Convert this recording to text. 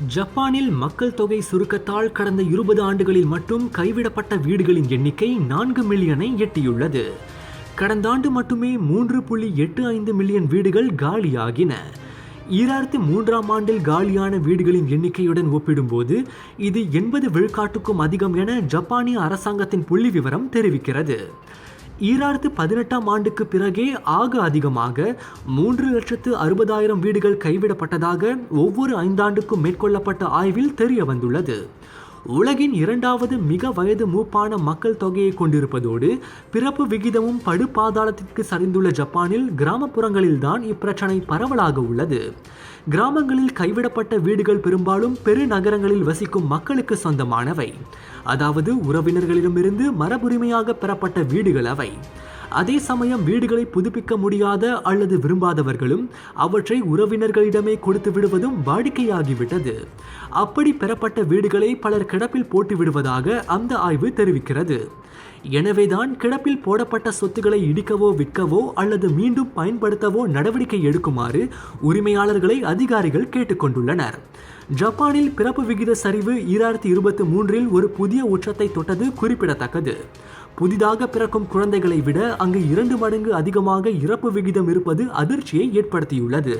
ஜப்பானில் மக்கள் தொகை சுருக்கத்தால் கடந்த 20 ஆண்டுகளில் மட்டும் கைவிடப்பட்ட வீடுகளின் எண்ணிக்கை 4 மில்லியனை எட்டியுள்ளது. கடந்த ஆண்டு மட்டுமே 3.85 மில்லியன் வீடுகள் காலியாகின. 2003ஆம் ஆண்டில் காலியான வீடுகளின் எண்ணிக்கையுடன் ஒப்பிடும்போது இது 80 விழுக்காட்டுக்கும் அதிகம் என ஜப்பானிய அரசாங்கத்தின் புள்ளி விவரம் தெரிவிக்கிறது. 2018ஆம் ஆண்டுக்கு பிறகே ஆக அதிகமாக 3,60,000 வீடுகள் கைவிடப்பட்டதாக ஒவ்வொரு 5 ஆண்டுக்கும் மேற்கொள்ளப்பட்ட ஆய்வில் தெரிய வந்துள்ளது. உலகின் 2வது மிக வயது மூப்பான மக்கள் தொகையை கொண்டிருப்பதோடு பிறப்பு விகிதமும் படுபாதாளத்திற்கு சரிந்துள்ள ஜப்பானில் கிராமப்புறங்களில்தான் இப்பிரச்சனை பரவலாக உள்ளது. கிராமங்களில் கைவிடப்பட்ட வீடுகள் பெரும்பாலும் பெருநகரங்களில் வசிக்கும் மக்களுக்கு சொந்தமானவை, அதாவது உறவினர்களிடமிருந்து மரபுரிமையாக பெறப்பட்ட வீடுகள் அவை. அதே சமயம் வீடுகளை புதுப்பிக்க முடியாத அல்லது விரும்பாதவர்களும் அவற்றை உறவினர்களிடமே கொடுத்து விடுவதும் வாடிக்கையாகிவிட்டது. அப்படி பெறப்பட்ட வீடுகளை பலர் கிடப்பில் போட்டு விடுவதாக அந்த ஆய்வு தெரிவிக்கிறது. எனவேதான் கிடப்பில் போடப்பட்ட சொத்துக்களை இடிக்கவோ விற்கவோ அல்லது மீண்டும் பயன்படுத்தவோ நடவடிக்கை எடுக்குமாறு உரிமையாளர்களை அதிகாரிகள் கேட்டுக்கொண்டுள்ளனர். ஜப்பானில் பிறப்பு விகித சரிவு 2023இல் ஒரு புதிய உச்சத்தை தொட்டது குறிப்பிடத்தக்கது. புதிதாக பிறக்கும் குழந்தைகளை விட அங்கு 2 மடங்கு அதிகமாக இறப்பு விகிதம் இருப்பது அதிர்ச்சியை ஏற்படுத்தியுள்ளது.